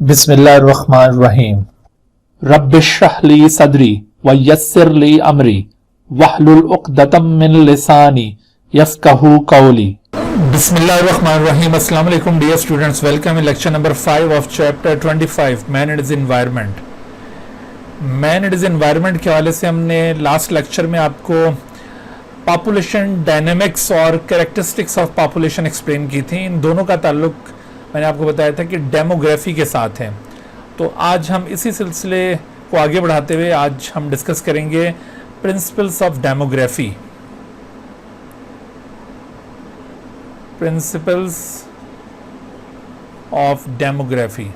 बिस्मिल्लाहिर्रहमानिर्रहीम। रब्बिश्रह ली सदरी व यस्सिर ली अमरी वहलुल उक़दतम मिन लिसानी यफ़क़हू क़ौली। बिस्मिल्लाहिर्रहमानिर्रहीम। अस्सलाम वालेकुम dear students, welcome in lecture number 5 of chapter 25 man and his environment. Man and his environment के हवाले से हमने लास्ट लेक्चर में आपको पॉपुलेशन डायनेमिक्स और कैरेक्टरिस्टिक्स ऑफ पॉपुलेशन एक्सप्लेन की थी। इन दोनों का ताल्लुक मैंने आपको बताया था कि डेमोग्राफी के साथ है। तो आज हम इसी सिलसिले को आगे बढ़ाते हुए आज हम डिस्कस करेंगे principles of demography. Principles of demography.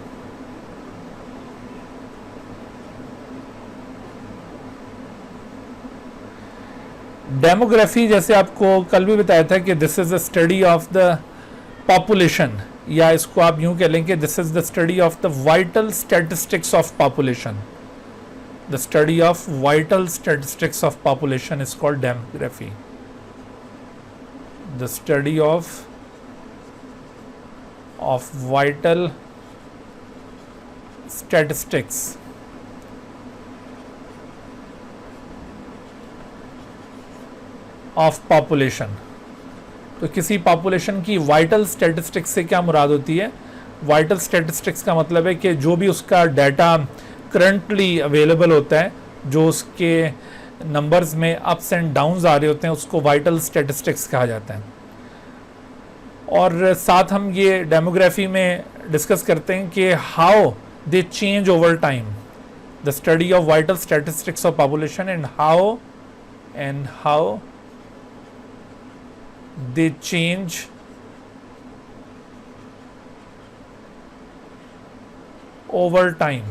Demography जैसे आपको कल भी बताया था कि this is the study of the population, या इसको आप यूं कह लें कि this is the study of the vital statistics of population. The study of vital statistics of population is called demography. The study of vital statistics of population. तो किसी population की वाइटल स्टैटिस्टिक्स से क्या मुराद होती है? वाइटल स्टैटिस्टिक्स का मतलब है कि जो भी उसका डाटा करंटली अवेलेबल होता है, जो उसके नंबर्स में अप्स एंड डाउन्स आ रहे होते हैं, उसको वाइटल स्टैटिस्टिक्स कहा जाता है। और साथ हम ये डेमोग्राफी में डिस्कस करते हैं कि how they change over time. The study of vital statistics of population and how they change over time।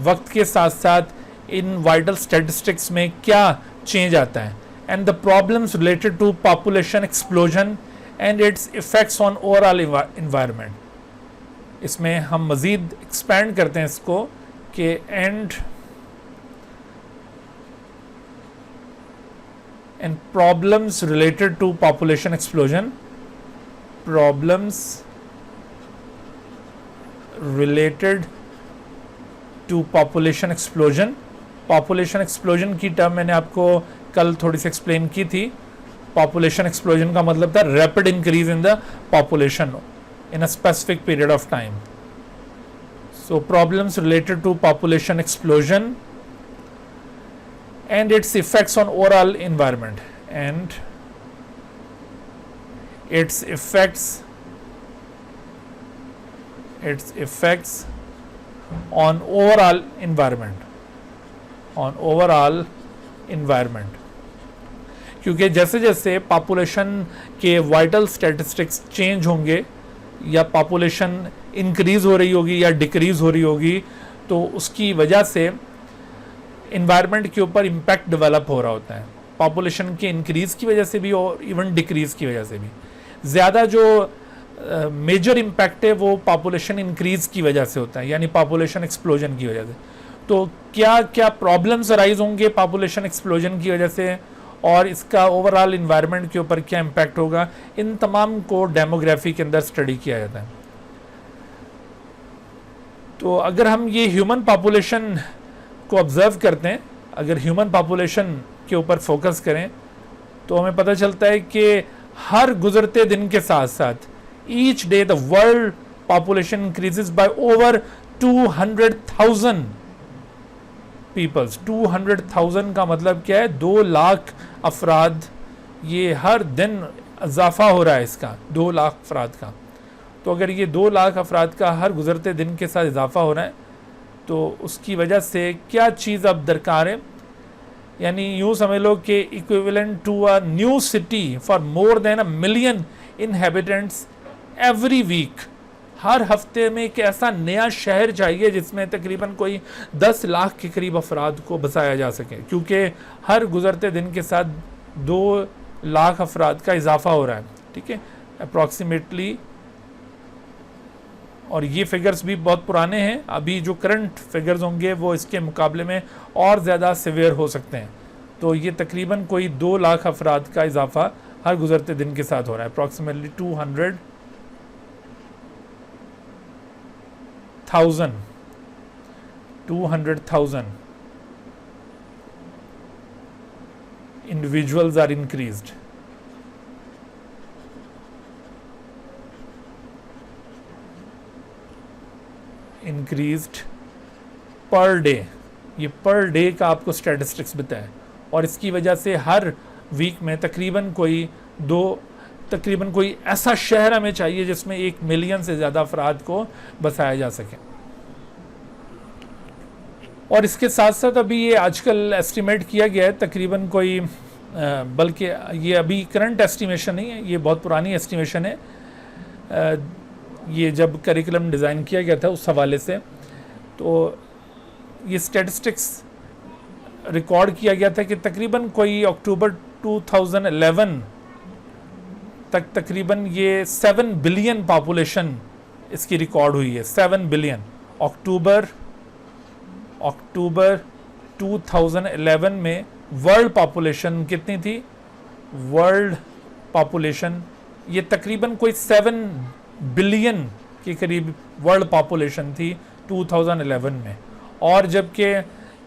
वक्त के साथ साथ इन वाइटल स्टैटिस्टिक्स में क्या चेंज आता है, and the problems related to population explosion and its effects on overall environment. इसमें हम मजीद एक्सपैंड करते हैं इसको कि and problems related to population explosion, problems related to population explosion। population explosion की टर्म मैंने आपको कल थोड़ी सी एक्सप्लेन की थी। population explosion का मतलब था rapid increase in the population in a specific period of time। so problems related to population explosion and its effects on overall environment, and its effects on overall environment। क्योंकि जैसे जैसे population के vital statistics change होंगे, या population increase हो रही होगी या डिक्रीज हो रही होगी, तो उसकी वजह से इन्वायरमेंट के ऊपर इम्पैक्ट डेवलप हो रहा होता है। पॉपुलेशन के इंक्रीज की वजह से भी और इवन डिक्रीज की वजह से भी। ज़्यादा जो मेजर इम्पैक्ट है वो पॉपुलेशन इंक्रीज की वजह से होता है, यानी पॉपुलेशन एक्सप्लोजन की वजह से। तो क्या क्या प्रॉब्लम्स अराइज होंगे पॉपुलेशन एक्सप्लोजन की वजह से, और इसका ओवरऑल इन्वायरमेंट के ऊपर क्या इम्पैक्ट होगा, इन तमाम को डेमोग्राफी के अंदर स्टडी किया जाता है। तो अगर हम ये ह्यूमन पॉपुलेशन को ऑब्जर्व करते हैं, अगर ह्यूमन पॉपुलेशन के ऊपर फोकस करें, तो हमें पता चलता है कि हर गुजरते दिन के साथ साथ each day the world population increases by over 200,000 peoples. 200,000 का मतलब क्या है? 2 लाख अफराद। ये हर दिन इजाफा हो रहा है इसका, 2 लाख अफराद का। तो अगर ये 2 लाख अफराद का हर गुजरते दिन के साथ इजाफा हो रहा है, तो उसकी वजह से क्या चीज़ अब दरकार है? यानी यूँ समझ लो कि equivalent to a new city for more than 1 million inhabitants every week. हर हफ्ते में एक ऐसा नया शहर चाहिए जिसमें तकरीबन कोई 10 लाख के करीब अफराद को बसाया जा सके, क्योंकि हर गुजरते दिन के साथ 2 लाख अफराद का इजाफा हो रहा है। ठीक है, अप्रॉक्सीमेटली। और ये फिगर्स भी बहुत पुराने हैं, अभी जो करंट फिगर्स होंगे वो इसके मुकाबले में और ज़्यादा सिवियर हो सकते हैं। तो ये तकरीबन कोई 2 लाख अफराद का इजाफा हर गुजरते दिन के साथ हो रहा है, approximately individuals are increased. Increased per day. ये पर डे का आपको स्टैटिस्टिक्स बताए, और इसकी वजह से हर वीक में तकरीबन कोई ऐसा शहर हमें चाहिए जिसमें 1 मिलियन से ज़्यादा अफराद को बसाया जा सके। और इसके साथ साथ अभी ये आजकल एस्टिमेट किया गया है तकरीबन कोई बल्कि ये अभी करंट एस्टिमेशन नहीं है, ये बहुत पुरानी एस्टिमेशन है। ये जब करिकुलम डिज़ाइन किया गया था उस हवाले से, तो ये स्टैटिस्टिक्स रिकॉर्ड किया गया था कि तकरीबन कोई अक्टूबर 2011 तक तकरीबन ये 7 बिलियन पॉपुलेशन इसकी रिकॉर्ड हुई है। 7 बिलियन अक्टूबर 2011 में वर्ल्ड पॉपुलेशन कितनी थी? वर्ल्ड पॉपुलेशन ये तकरीबन कोई 7 बिलियन के करीब वर्ल्ड पॉपुलेशन थी 2011 में। और जबकि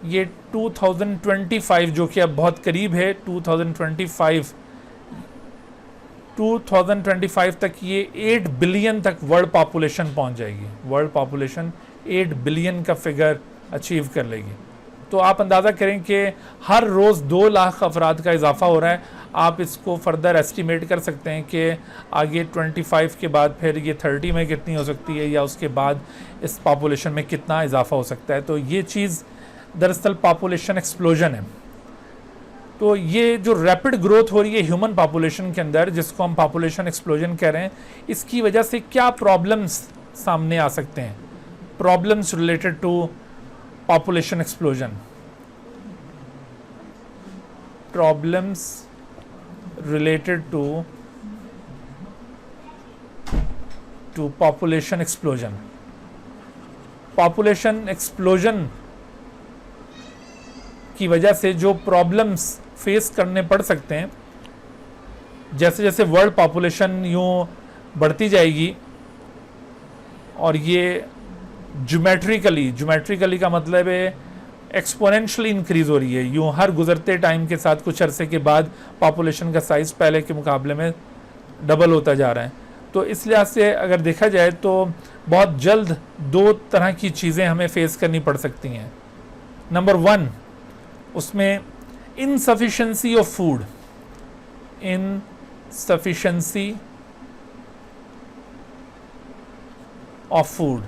ये 2025 जो कि अब बहुत करीब है, 2025 तक ये 8 बिलियन तक वर्ल्ड पॉपुलेशन पहुंच जाएगी। वर्ल्ड पॉपुलेशन 8 बिलियन का फिगर अचीव कर लेगी। तो आप अंदाज़ा करें कि हर रोज़ 2 लाख अफराद का इजाफा हो रहा है। आप इसको फर्दर एस्टिमेट कर सकते हैं कि आगे 25 के बाद फिर ये 30 में कितनी हो सकती है, या उसके बाद इस पॉपुलेशन में कितना इजाफा हो सकता है। तो ये चीज़ दरअसल पॉपुलेशन एक्सप्लोजन है। तो ये जो रैपिड ग्रोथ हो रही है ह्यूमन पॉपुलेशन के अंदर, जिसको हम पॉपुलेशन एक्सप्लोजन कह रहे हैं, इसकी वजह से क्या प्रॉब्लम्स सामने आ सकते हैं? Problems related to population explosion. Problems related to population explosion. Population explosion की वजह से जो प्रॉब्लम्स फेस करने पड़ सकते हैं, जैसे जैसे वर्ल्ड पॉपुलेशन यूँ बढ़ती जाएगी और ये ज्योमेट्रिकली का मतलब है एक्सपोनेंशियली इंक्रीज हो रही है, यूँ हर गुजरते टाइम के साथ कुछ अरसे के बाद पॉपुलेशन का साइज़ पहले के मुकाबले में डबल होता जा रहा है। तो इस लिहाज से अगर देखा जाए तो बहुत जल्द 2 तरह की चीज़ें हमें फेस करनी पड़ सकती हैं। नंबर 1, उसमें insufficiency of food. Insufficiency of food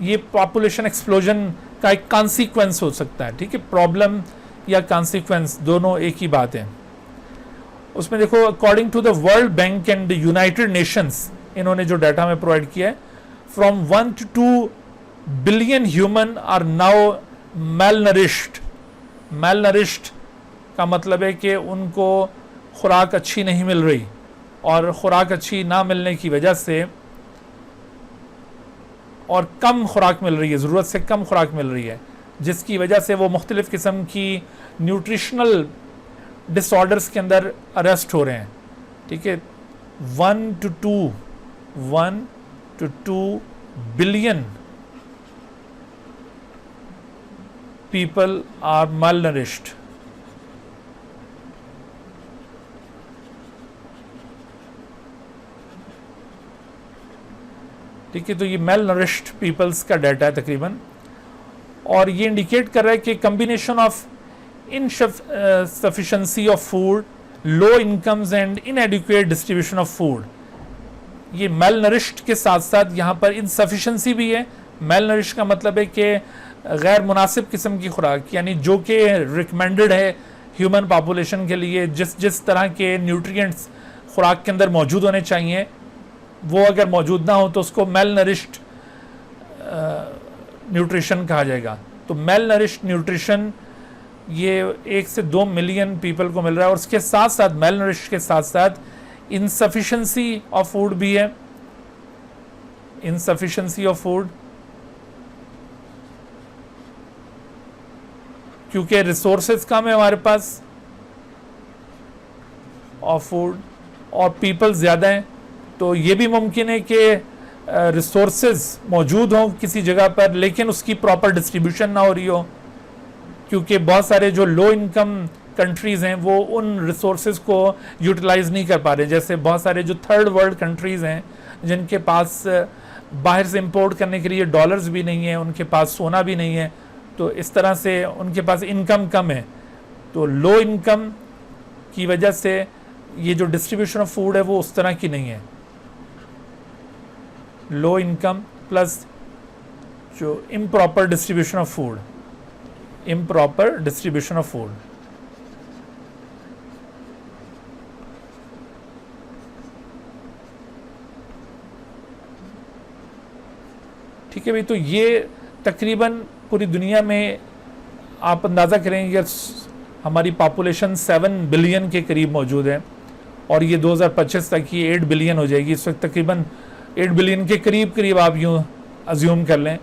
ये पॉपुलेशन एक्सप्लोजन का एक कॉन्सिक्वेंस हो सकता है। ठीक है, प्रॉब्लम या कॉन्सिक्वेंस दोनों एक ही बात है। उसमें देखो, according to the World Bank and United Nations, इन्होंने जो डाटा में प्रोवाइड किया है, from 1 to 2 billion human are now malnourished. Malnourished का मतलब है कि उनको खुराक अच्छी नहीं मिल रही, और खुराक अच्छी ना मिलने की वजह से और कम खुराक मिल रही है, ज़रूरत से कम खुराक मिल रही है, जिसकी वजह से वो मुख्तलिफ़ किस्म की न्यूट्रिशनल डिसऑर्डर्स के अंदर अरेस्ट हो रहे हैं। ठीक है, 1 to 2 billion people are malnourished। ठीक है, तो ये मेल नरिश्ड पीपल्स का डाटा है तकरीबन, और ये इंडिकेट कर रहा है कि combination of insufficiency of food, low incomes and inadequate distribution of food, ये मेल नरिश्ड के साथ साथ यहाँ पर इनसफिशेंसी भी है। मेल नरिश्ड का मतलब है कि गैर मुनासिब किस्म की खुराक, यानी जो कि रिकमेंडेड है ह्यूमन पॉपुलेशन के लिए, जिस तरह के न्यूट्रिएंट्स खुराक के अंदर मौजूद होने चाहिए, वो अगर मौजूद ना हो तो उसको मेल नरिश्ड न्यूट्रिशन कहा जाएगा। तो मेल नरिश्ड न्यूट्रिशन ये 1 से 2 मिलियन पीपल को मिल रहा है, और उसके साथ साथ मेल नरिश्ड के साथ साथ इनसफिशेंसी ऑफ फूड भी है। इनसफिशेंसी ऑफ फूड, क्योंकि रिसोर्सेज कम है हमारे पास ऑफ फूड और पीपल ज़्यादा हैं, तो ये भी मुमकिन है कि रिसोर्सेज मौजूद हों किसी जगह पर, लेकिन उसकी प्रॉपर डिस्ट्रीब्यूशन ना हो रही हो, क्योंकि बहुत सारे जो लो इनकम कंट्रीज़ हैं वो उन रिसोर्सेज को यूटिलाइज नहीं कर पा रहे। जैसे बहुत सारे जो थर्ड वर्ल्ड कंट्रीज़ हैं जिनके पास बाहर से इंपोर्ट करने के लिए डॉलर्स भी नहीं है, उनके पास सोना भी नहीं है, तो इस तरह से उनके पास इनकम कम है। तो लो इनकम की वजह से ये जो डिस्ट्रीब्यूशन ऑफ फूड है वो उस तरह की नहीं है। लो इनकम प्लस जो improper distribution of food, improper distribution of food. ठीक है भाई, तो ये तकरीबन पूरी दुनिया में आप अंदाज़ा करेंगे हमारी पॉपुलेशन 7 बिलियन के करीब मौजूद है, और ये 2025 तक ये 8 बिलियन हो जाएगी। इस वक्त तकरीबन 8 बिलियन के करीब आप यूँ अज्यूम कर लें।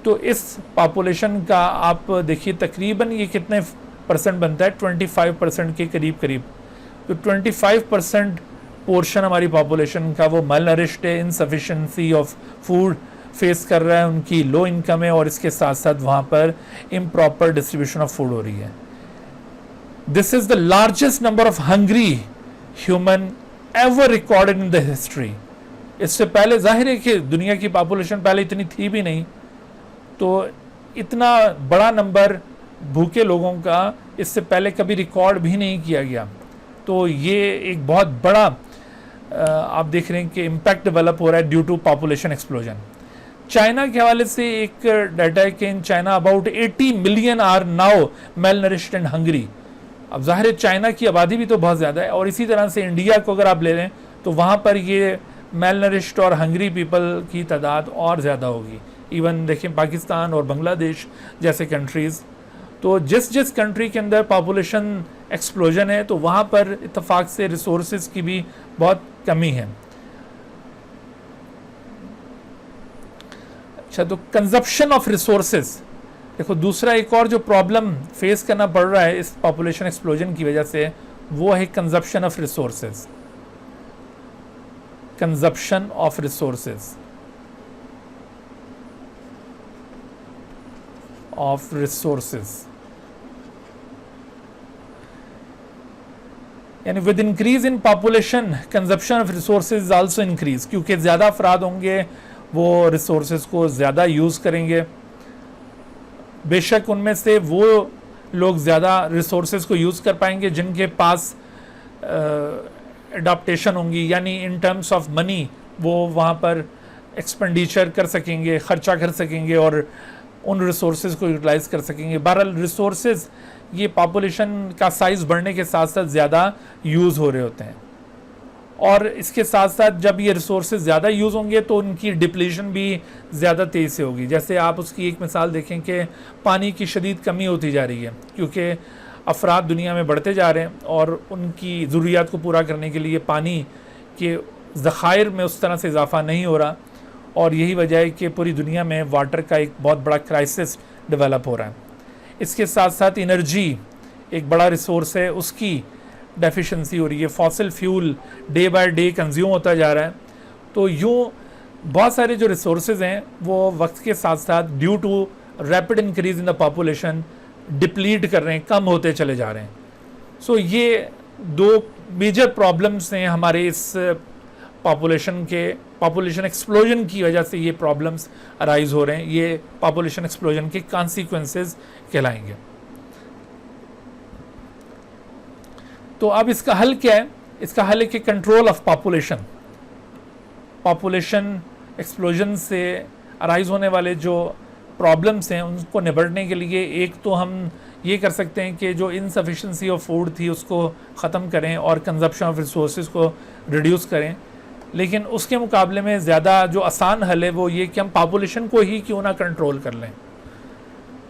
तो इस पॉपुलेशन का आप देखिए तकरीबन ये कितने परसेंट बनता है, 25% के करीब। तो 25% पोर्शन हमारी पॉपुलेशन का वो malnourished है, इनसफिशेंसी ऑफ फूड फेस कर रहा है, उनकी लो इनकम है, और इसके साथ साथ वहाँ पर इम्प्रॉपर डिस्ट्रीब्यूशन ऑफ फूड हो रही है। This is the largest number of hungry human ever recorded in the history. इससे पहले जाहिर है कि दुनिया की पॉपुलेशन पहले इतनी थी भी नहीं, तो इतना बड़ा नंबर भूखे लोगों का इससे पहले कभी रिकॉर्ड भी नहीं किया गया। तो ये एक बहुत बड़ा आप देख रहे हैं कि इम्पैक्ट डेवलप हो रहा है due to population explosion. China के हवाले से एक डाटा है कि in China about 80 million are now malnourished and hungry. अब जाहिर है चाइना की आबादी भी तो बहुत ज़्यादा है, और इसी तरह से इंडिया को अगर आप ले लें तो वहाँ पर ये malnourished और हंग्री पीपल की तादाद और ज़्यादा होगी। इवन देखें पाकिस्तान और बांग्लादेश जैसे कंट्रीज़, तो जिस कंट्री के अंदर पॉपुलेशन एक्सप्लोजन है तो वहाँ पर इत्तेफाक से रिसोर्सेज की भी बहुत कमी है। अच्छा, तो कंजप्शन ऑफ रिसोर्सेज, देखो दूसरा एक और जो प्रॉब्लम फेस करना पड़ रहा है इस पॉपुलेशन एक्सप्लोजन की वजह से, वो है consumption of resources. Consumption of resources यानी with increase in population consumption of resources also increase, क्योंकि ज़्यादा अफराद होंगे वो रिसोर्सेज को ज़्यादा यूज़ करेंगे। बेशक उनमें से वो लोग ज़्यादा रिसोर्सेज को यूज़ कर पाएंगे जिनके पास एडाप्टेशन होंगी, यानी इन टर्म्स ऑफ मनी वो वहाँ पर एक्सपेंडिचर कर सकेंगे, ख़र्चा कर सकेंगे और उन रिसोर्सेज को यूटिलाइज़ कर सकेंगे। बहरहाल रिसोर्सेज ये पॉपुलेशन का साइज़ बढ़ने के साथ साथ ज़्यादा यूज़ हो रहे होते हैं, और इसके साथ साथ जब ये रिसोर्सेज ज़्यादा यूज़ होंगे तो उनकी डिप्लीशन भी ज़्यादा तेज़ से होगी। जैसे आप उसकी एक मिसाल देखें कि पानी की शदीद कमी होती जा रही है, क्योंकि अफराद दुनिया में बढ़ते जा रहे हैं और उनकी ज़रूरियात को पूरा करने के लिए पानी के ज़खायर में उस तरह से इजाफ़ा नहीं हो रहा, और यही वजह है कि पूरी दुनिया में वाटर का एक बहुत बड़ा क्राइसिस डेवलप हो रहा है। इसके साथ साथ एनर्जी एक बड़ा रिसोर्स है, उसकी डेफिशिएंसी हो रही है। Fossil fuel day by day consume होता जा रहा है। तो यूँ बहुत सारे जो रिसोर्सेज हैं वो वक्त के साथ साथ due to rapid increase in the population deplete कर रहे हैं, कम होते चले जा रहे हैं। सो ये दो मेजर प्रॉब्लम्स हैं हमारे इस पॉपुलेशन एक्सप्लोजन की वजह से ये प्रॉब्लम्स अराइज हो रहे हैं। ये पॉपुलेशन एक्सप्लोजन के कॉन्सिक्वेंसेस कहलाएंगे। तो अब इसका हल क्या है? इसका हल है कि कंट्रोल ऑफ पॉपुलेशन एक्सप्लोजन से अराइज होने वाले जो प्रॉब्लम्स हैं उनको निपटने के लिए एक तो हम ये कर सकते हैं कि जो इनसफिशेंसी ऑफ फूड थी उसको ख़त्म करें और कंजप्शन ऑफ रिसोर्सेज को रिड्यूस करें। लेकिन उसके मुकाबले में ज़्यादा जो आसान हल है वो ये कि हम पॉपुलेशन को ही क्यों ना कंट्रोल कर लें।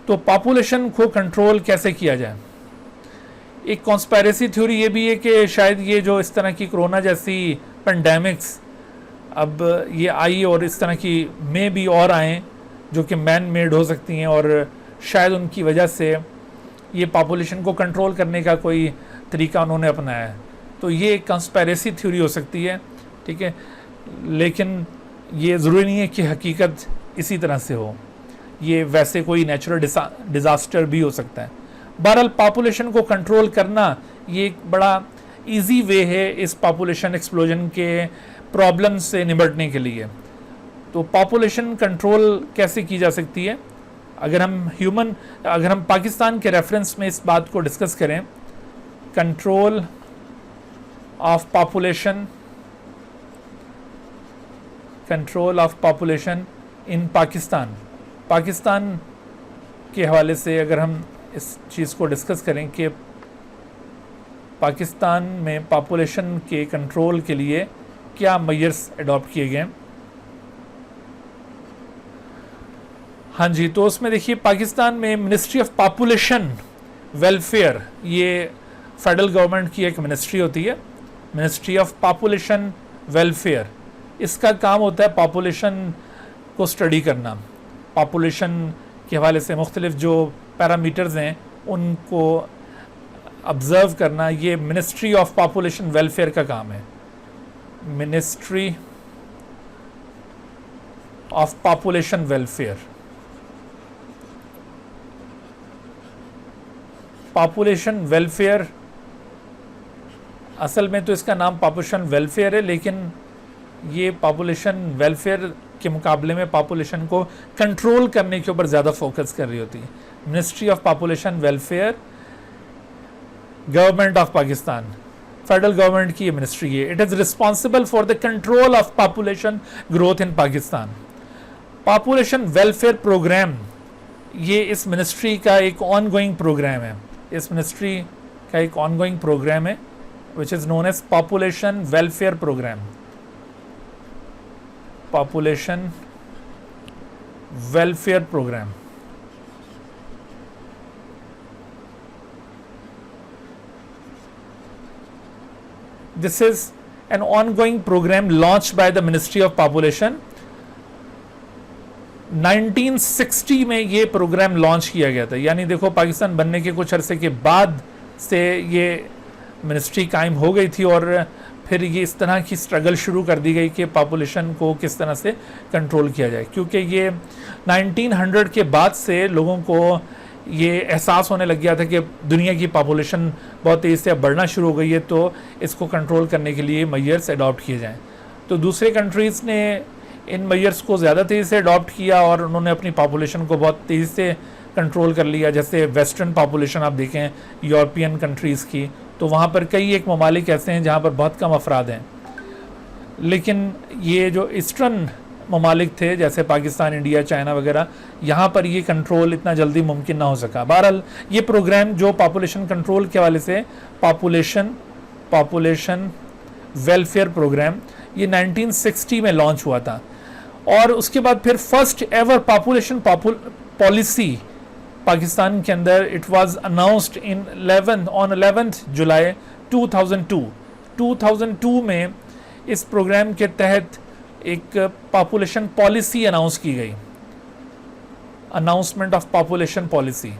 तो पॉपुलेशन को कंट्रोल कैसे किया जाए? एक कॉन्स्पायरेसी थ्योरी ये भी है कि शायद ये जो इस तरह की कोरोना जैसी पेंडेमिक्स अब ये आई और इस तरह की में भी और आएँ जो कि मैन मेड हो सकती हैं, और शायद उनकी वजह से ये पॉपुलेशन को कंट्रोल करने का कोई तरीका उन्होंने अपनाया है। तो ये एक कॉन्स्पायरेसी थ्योरी हो सकती है, ठीक है। लेकिन ये ज़रूरी नहीं है कि हकीकत इसी तरह से हो, ये वैसे कोई नेचुरल डिज़ास्टर भी हो सकता है। बहरहाल पॉपुलेशन को कंट्रोल करना ये एक बड़ा इजी वे है इस पॉपुलेशन एक्सप्लोजन के प्रॉब्लम से निपटने के लिए। तो पॉपुलेशन कंट्रोल कैसे की जा सकती है? अगर हम पाकिस्तान के रेफरेंस में इस बात को डिस्कस करें, control of population in Pakistan के हवाले से अगर हम इस चीज़ को डिस्कस करें कि पाकिस्तान में पॉपुलेशन के कंट्रोल के लिए क्या मेजर्स अडॉप्ट किए गए। हाँ जी, तो उसमें देखिए पाकिस्तान में मिनिस्ट्री ऑफ पॉपुलेशन वेलफेयर, ये फेडरल गवर्नमेंट की एक मिनिस्ट्री होती है, मिनिस्ट्री ऑफ पॉपुलेशन वेलफेयर। इसका काम होता है पॉपुलेशन को स्टडी करना, पॉपुलेशन के हवाले से मुख्तलिफ जो पैरामीटर्स हैं उनको ऑब्ज़र्व करना। ये मिनिस्ट्री ऑफ पॉपुलेशन वेलफेयर का काम है, ministry of population welfare. Population welfare असल में तो इसका नाम पॉपुलेशन वेलफेयर है, लेकिन ये पॉपुलेशन वेलफेयर के मुकाबले में पॉपुलेशन को कंट्रोल करने के ऊपर ज़्यादा फोकस कर रही होती है। Ministry of population welfare, government of Pakistan, federal government की ये मिनिस्ट्री है। It is responsible for the control of population growth in Pakistan. Population welfare program ये इस मिनिस्ट्री का एक ऑनगोइंग प्रोग्राम है, इस मिनिस्ट्री का एक ऑनगोइंग प्रोग्राम है which is known as population welfare programme. Population welfare programme, this is an ongoing program launched by the Ministry of Population। 1960 में ये प्रोग्राम लॉन्च किया गया था, यानी देखो पाकिस्तान बनने के कुछ अरसे के बाद से ये मिनिस्ट्री कायम हो गई थी और फिर ये इस तरह की स्ट्रगल शुरू कर दी गई कि पॉपुलेशन को किस तरह से कंट्रोल किया जाए, क्योंकि ये 1900 के बाद से लोगों को ये एहसास होने लग गया था कि दुनिया की पॉपुलेशन बहुत तेज़ी से अब बढ़ना शुरू हो गई है, तो इसको कंट्रोल करने के लिए मेजर्स अडॉप्ट किए जाएं। तो दूसरे कंट्रीज़ ने इन मेजर्स को ज़्यादा तेज़ी से अडॉप्ट किया और उन्होंने अपनी पॉपुलेशन को बहुत तेज़ी से कंट्रोल कर लिया। जैसे वेस्टर्न पॉपुलेशन आप देखें यूरोपियन कंट्रीज़ की, तो वहाँ पर कई एक ममालिक ऐसे हैं जहाँ पर बहुत कम अफराद हैं, लेकिन ये जो ईस्टर्न ममालिक थे जैसे पाकिस्तान, इंडिया, चाइना वगैरह, यहाँ पर ये कंट्रोल इतना जल्दी मुमकिन ना हो सका। बहरहाल ये प्रोग्राम जो पॉपुलेशन कंट्रोल के हवाले से पॉपुलेशन वेलफेयर प्रोग्राम ये 1960 में लॉन्च हुआ था और उसके बाद फिर first ever population policy Pakistan के अंदर इट वाज अनाउंस्ड ऑन 11 जुलाई 2002 में इस प्रोग्राम के तहत एक पॉपुलेशन पॉलिसी अनाउंस की गई, announcement of population policy,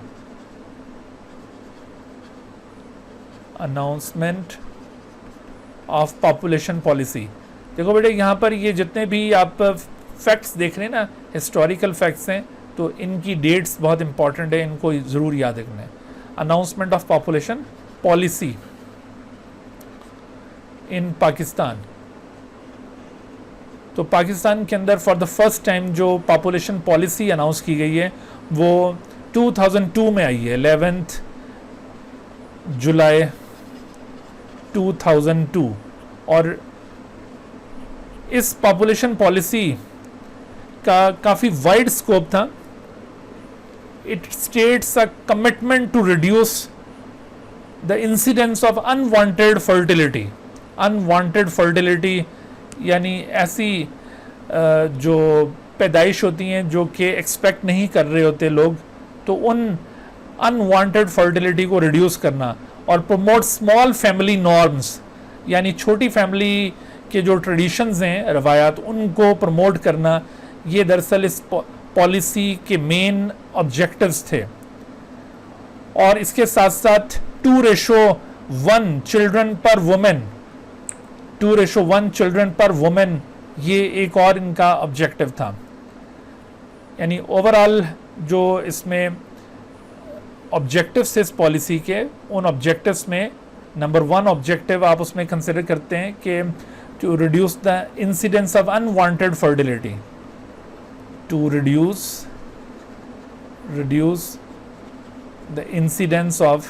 announcement of population policy. देखो बेटे यहाँ पर ये जितने भी आप फैक्ट्स देख रहे हैं ना, हिस्टोरिकल फैक्ट्स हैं, तो इनकी डेट्स बहुत इंपॉर्टेंट है, इनको ज़रूर याद रखना है। Announcement of population policy in Pakistan, तो पाकिस्तान के अंदर फॉर द फर्स्ट टाइम जो पॉपुलेशन पॉलिसी अनाउंस की गई है वो 2002 में आई है, 11 जुलाई 2002। और इस पॉपुलेशन पॉलिसी का काफ़ी वाइड स्कोप था। It states a commitment to reduce the incidence of unwanted fertility. Unwanted fertility यानी ऐसी जो पैदाइश होती हैं जो कि एक्सपेक्ट नहीं कर रहे होते लोग, तो उन अनवांटेड फर्टिलिटी को रिड्यूस करना और प्रमोट स्मॉल फैमिली नॉर्म्स, यानी छोटी फैमिली के जो ट्रेडिशंस हैं, रवायात, उनको प्रमोट करना, ये दरअसल इस पॉलिसी के मेन ऑब्जेक्टिव्स थे। और इसके साथ साथ 2:1 children per women, 2:1 children per women ये एक और इनका ऑब्जेक्टिव था। यानी ओवरऑल जो इसमें ऑब्जेक्टिव्स इस पॉलिसी के, उन ऑब्जेक्टिव्स में नंबर 1 ऑब्जेक्टिव आप उसमें कंसिडर करते हैं कि to reduce the incidence of unwanted fertility, to reduce the incidence of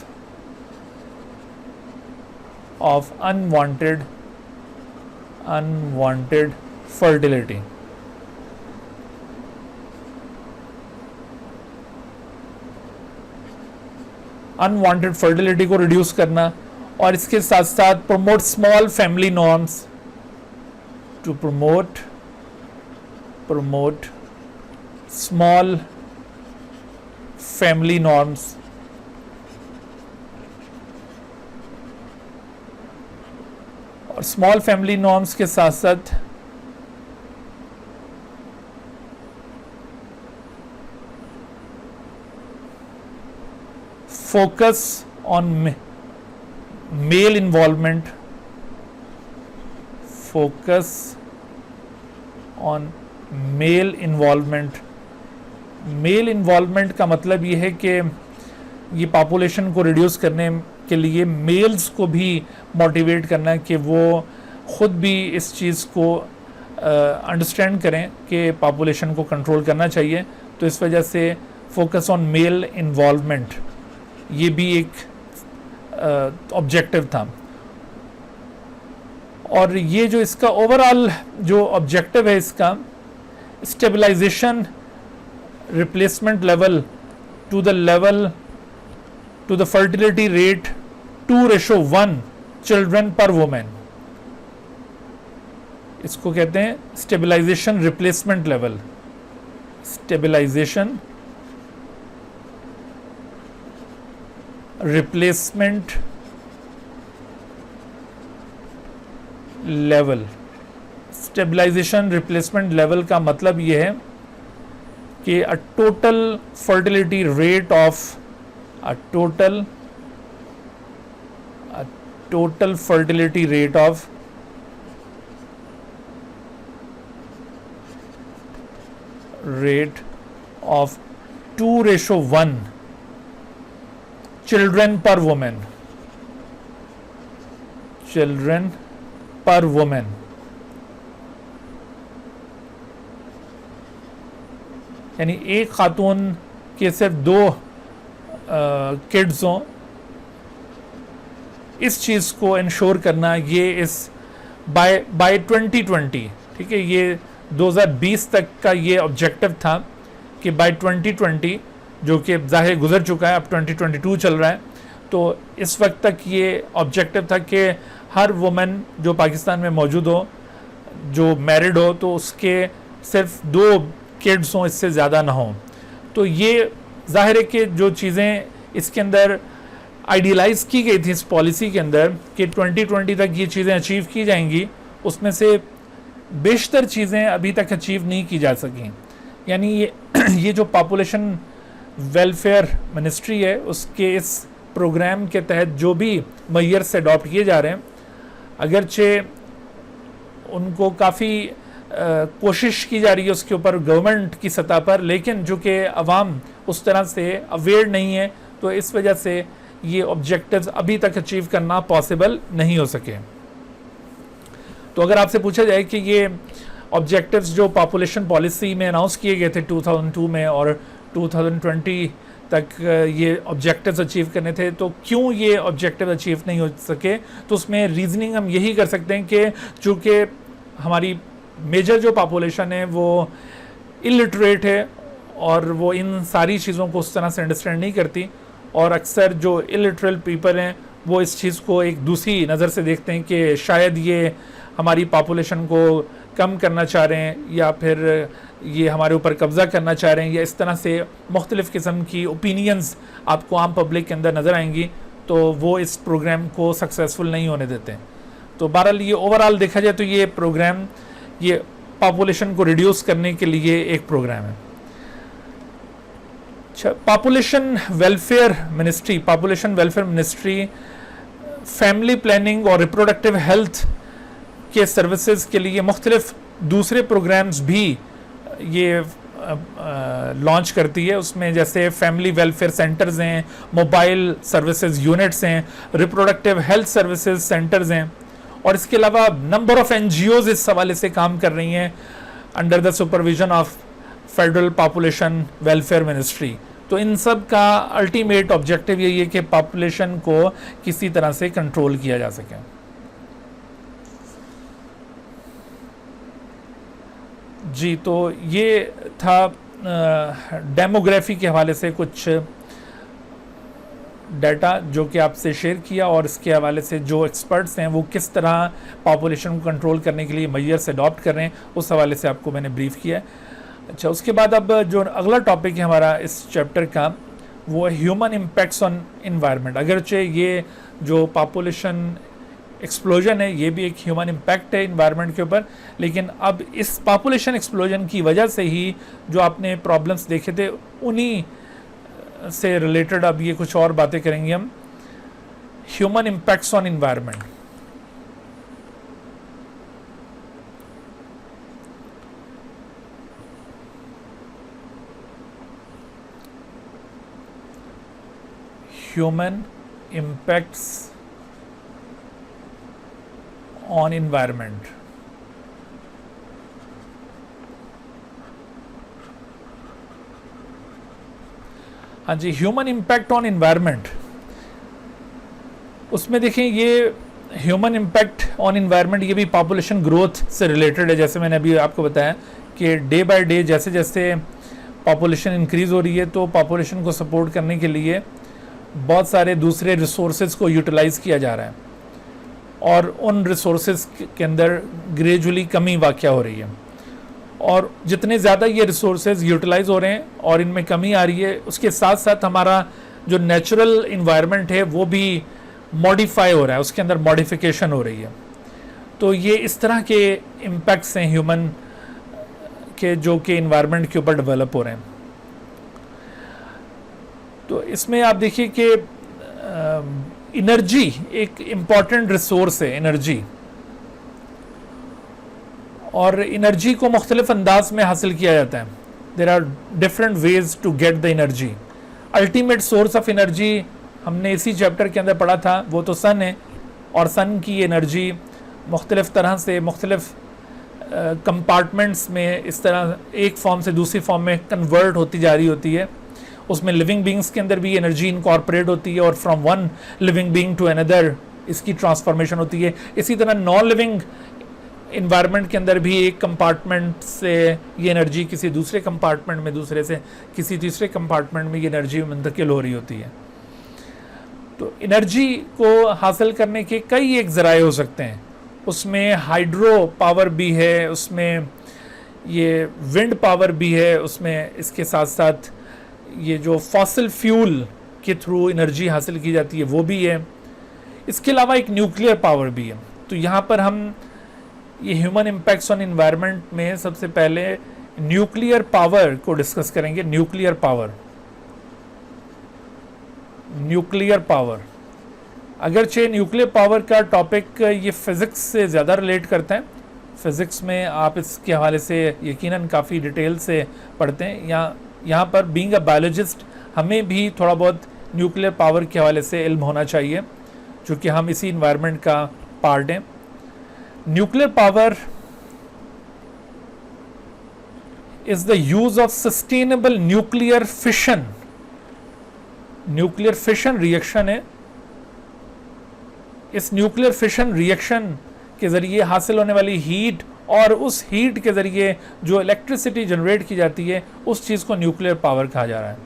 unwanted fertility। Unwanted fertility को रिड्यूस करना, और इसके साथ साथ promote small family norms, to promote small family norms, और स्मॉल फैमिली नॉर्म्स के साथ साथ focus on male involvement, focus on male involvement. Male involvement का मतलब ये है कि ये पॉपुलेशन को रिड्यूस करने के लिए मेल्स को भी मोटिवेट करना कि वो ख़ुद भी इस चीज़ को अंडरस्टैंड करें कि पॉपुलेशन को कंट्रोल करना चाहिए। तो इस वजह से फोकस ऑन मेल इन्वॉल्वमेंट ये भी एक ऑब्जेक्टिव था। और ये जो इसका ओवरऑल जो ऑब्जेक्टिव है इसका, stabilisation replacement level to the fertility rate 2:1 children per women, इसको कहते हैं stabilisation replacement level. Stabilisation replacement level. Stabilisation replacement level का मतलब यह है कि a total fertility rate of a total fertility rate of rate of 2:1 children per woman, children per woman। यानी एक खातून के सिर्फ 2 किड्स हों, इस चीज़ को इंश्योर करना, ये इस बाय 2020, ठीक है, ये 2020 तक का ये ऑब्जेक्टिव था कि बाय 2020, जो कि ज़ाहिर गुजर चुका है, अब 2022 चल रहा है, तो इस वक्त तक ये ऑब्जेक्टिव था कि हर वुमेन जो पाकिस्तान में मौजूद हो, जो मैरिड हो, तो उसके सिर्फ 2 किड्स हों, इससे ज़्यादा ना हों। तो ये ज़ाहिर है कि जो चीज़ें इसके अंदर आइडियलाइज की गई थी इस पॉलिसी के अंदर कि 2020 तक ये चीज़ें अचीव की जाएंगी, उसमें से बेशतर चीज़ें अभी तक अचीव नहीं की जा सकी। यानी ये जो पॉपुलेशन वेलफेयर मिनिस्ट्री है, उसके इस प्रोग्राम के तहत जो भी मेजर्स अडॉप्ट किए जा रहे हैं, अगरचे उनको काफ़ी कोशिश की जा रही है उसके ऊपर गवर्नमेंट की सतह पर, लेकिन जो कि अवाम उस तरह से अवेयर नहीं है, तो इस वजह से ये ऑब्जेक्टिव्स अभी तक अचीव करना पॉसिबल नहीं हो सके। तो अगर आपसे पूछा जाए कि ये ऑब्जेक्टिव्स जो पॉपुलेशन पॉलिसी में अनाउंस किए गए थे 2002 में और 2020 तक ये ऑब्जेक्टिव्स अचीव करने थे, तो क्यों ये ऑब्जेक्टिव अचीव नहीं हो सके, तो उसमें रीजनिंग हम यही कर सकते हैं कि चूँकि हमारी मेजर जो पॉपुलेशन है वो इलिटरेट है और वो इन सारी चीज़ों को उस तरह से अंडरस्टैंड नहीं करती, और अक्सर जो इलिटरेट पीपल हैं वो इस चीज़ को एक दूसरी नज़र से देखते हैं कि शायद ये हमारी पॉपुलेशन को कम करना चाह रहे हैं, या फिर ये हमारे ऊपर कब्ज़ा करना चाह रहे हैं, या इस तरह से मुख्तलिफ़ किस्म की ओपिनियंस आपको आम पब्लिक के अंदर नज़र आएंगी, तो वो इस प्रोग्राम को सक्सेसफुल नहीं होने देते। तो बहरहाल ये ओवरऑल देखा जाए तो ये प्रोग्राम ये पॉपुलेशन को रिड्यूस करने के लिए एक प्रोग्राम है। अच्छा, population welfare ministry family planning और रिप्रोडक्टिव हेल्थ के सर्विसेज के लिए मुख्तलिफ दूसरे प्रोग्राम्स भी ये लॉन्च करती है। उसमें जैसे फैमिली वेलफेयर सेंटर्स हैं, मोबाइल सर्विसेज यूनिट्स हैं, रिप्रोडक्टिव हेल्थ सर्विसेज सेंटर्स हैं, और इसके अलावा नंबर ऑफ एनजीओज इस हवाले से काम कर रही हैं under the supervision of federal population welfare ministry. तो इन सब का अल्टीमेट ऑब्जेक्टिव यही है कि पॉपुलेशन को किसी तरह से कंट्रोल किया जा सके। जी, तो ये था डेमोग्राफी के हवाले से कुछ डाटा जो कि आपसे शेयर किया, और इसके हवाले से जो एक्सपर्ट्स हैं वो किस तरह पॉपुलेशन को कंट्रोल करने के लिए मेजर्स अडॉप्ट कर रहे हैं, उस हवाले से आपको मैंने ब्रीफ किया है। अच्छा, उसके बाद अब जो अगला टॉपिक है हमारा इस चैप्टर का, वो है ह्यूमन इम्पैक्ट्स ऑन इन्वायरमेंट। अगरचे ये जो पॉपुलेशन एक्सप्लोजन है ये भी एक ह्यूमन इम्पैक्ट है इन्वायरमेंट के ऊपर, लेकिन अब इस पॉपुलेशन एक्सप्लोजन की वजह से ही जो आपने प्रॉब्लम्स देखे थे उन्हीं से रिलेटेड अब ये कुछ और बातें करेंगे हम। Human impacts on environment. Human impacts on environment. हाँ जी, ह्यूमन इम्पैक्ट ऑन इन्वायरमेंट, उसमें देखें ये ह्यूमन इम्पैक्ट ऑन इन्वायरमेंट ये भी पॉपुलेशन ग्रोथ से रिलेटेड है। जैसे मैंने अभी आपको बताया कि डे बाय डे जैसे जैसे पॉपुलेशन इंक्रीज़ हो रही है तो पॉपुलेशन को सपोर्ट करने के लिए बहुत सारे दूसरे रिसोर्सेज को यूटिलाइज़ किया जा रहा है, और उन रिसोर्सेज के अंदर ग्रेजुअली कमी वाक़या हो रही है, और जितने ज़्यादा ये रिसोर्सेज यूटिलाइज हो रहे हैं और इनमें कमी आ रही है, उसके साथ साथ हमारा जो नेचुरल इन्वायरमेंट है वो भी मॉडिफाई हो रहा है, उसके अंदर मॉडिफिकेशन हो रही है। तो ये इस तरह के इम्पैक्ट्स हैं ह्यूमन के जो कि इन्वायरमेंट के ऊपर डेवलप हो रहे हैं। तो इसमें आप देखिए कि एनर्जी एक इम्पॉर्टेंट रिसोर्स है, एनर्जी, और एनर्जी को मुख्तलिफ अंदाज में हासिल किया जाता है। There are different ways to get the energy. Ultimate source of energy हमने इसी चैप्टर के अंदर पढ़ा था, वो तो सन है, और सन की एनर्जी मुख्तलिफ तरह से मुख्तलिफ कंपार्टमेंट्स में इस तरह एक फॉर्म से दूसरी फॉर्म में कन्वर्ट होती जा रही होती है। उसमें लिविंग बींग्स के अंदर भी एनर्जी इनकॉर्पोरेट होती है, और from one living being to another इसकी ट्रांसफॉर्मेशन होती है। इसी तरह नॉन लिविंग इन्वायरमेंट के अंदर भी एक कंपार्टमेंट से ये एनर्जी किसी दूसरे कंपार्टमेंट में, दूसरे से किसी तीसरे कंपार्टमेंट में ये एनर्जी मुंतकिल हो रही होती है। तो एनर्जी को हासिल करने के कई एक ज़राए हो सकते हैं। उसमें हाइड्रो पावर भी है, उसमें ये विंड पावर भी है, उसमें इसके साथ साथ ये जो फॉसिल फ्यूल के थ्रू एनर्जी हासिल की जाती है वो भी है। इसके अलावा एक न्यूक्लियर पावर भी है। तो यहाँ पर हम ये ह्यूमन इम्पैक्ट्स ऑन इन्वायरमेंट में सबसे पहले न्यूक्लियर पावर को डिस्कस करेंगे। न्यूक्लियर पावर, न्यूक्लियर पावर, अगरचे न्यूक्लियर पावर का टॉपिक ये फिज़िक्स से ज़्यादा रिलेट करता है। फिज़िक्स में आप इसके हवाले से यकीनन काफ़ी डिटेल से पढ़ते हैं। यहाँ पर बीइंग अ बायोलॉजिस्ट हमें भी थोड़ा बहुत न्यूक्लियर पावर के हवाले से इल्म होना चाहिए, चूँकि हम इसी इन्वायरमेंट का पार्ट हैं। Nuclear power is the use of sustainable nuclear fission। Nuclear fission reaction है। इस न्यूक्लियर फिशन रिएक्शन के ज़रिए हासिल होने वाली हीट और उस हीट के ज़रिए जो इलेक्ट्रिसिटी जनरेट की जाती है उस चीज़ को न्यूक्लियर पावर कहा जा रहा है।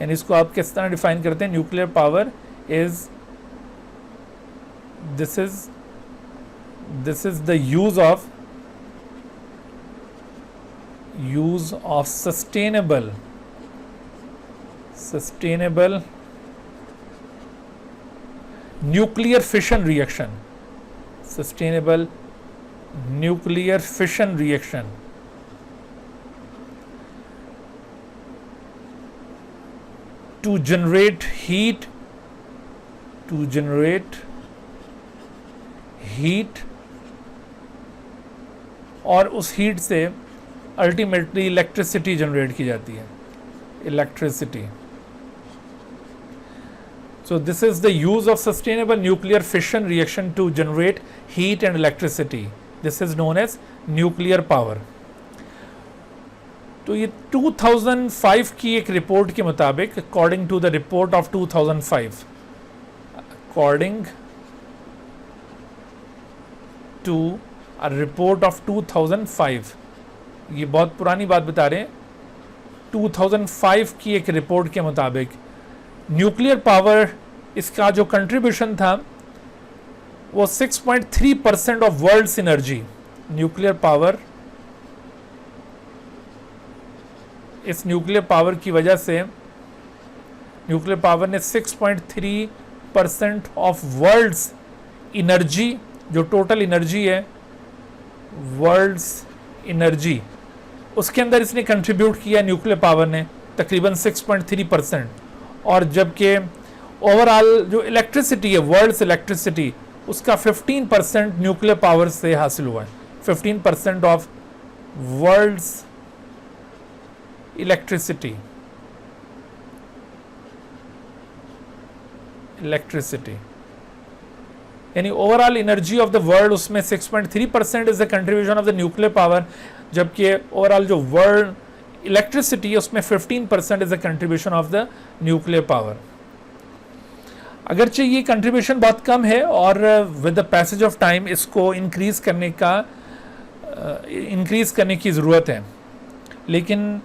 यानी इसको आप किस तरह डिफाइन करते हैं? Nuclear power is this is the use of sustainable nuclear fission reaction, sustainable nuclear fission reaction to generate heat और उस हीट से अल्टीमेटली इलेक्ट्रिसिटी जनरेट की जाती है, electricity. So this is the use of sustainable nuclear fission reaction to generate heat and electricity. This is known as nuclear power. तो ये 2005 की एक रिपोर्ट के मुताबिक, according to the report of 2005, according to a report of 2005, ये बहुत पुरानी बात बता रहे हैं, 2005 की एक रिपोर्ट के मुताबिक न्यूक्लियर पावर, इसका जो कंट्रीब्यूशन था वो 6.3% of world's energy. Nuclear power, इस न्यूक्लियर पावर की वजह से न्यूक्लियर पावर ने 6.3% ऑफ वर्ल्ड्स एनर्जी, जो टोटल एनर्जी है वर्ल्ड्स एनर्जी, उसके अंदर इसने कंट्रीब्यूट किया न्यूक्लियर पावर ने तकरीबन 6.3%. और जबकि ओवरऑल जो इलेक्ट्रिसिटी है, वर्ल्ड्स इलेक्ट्रिसिटी, उसका 15% न्यूक्लियर पावर से हासिल हुआ है. 15% ऑफ वर्ल्ड्स इलेक्ट्रिसिटी, यानी overall energy of the world, उसमें 6.3% is the contribution of the nuclear power, जबकि ओवरऑल जो वर्ल्ड इलेक्ट्रिसिटी है उसमें 15% is the contribution of the nuclear power. अगरचे ये कंट्रीब्यूशन बहुत कम है और with the passage of time इसको इंक्रीज करने की ज़रूरत है, लेकिन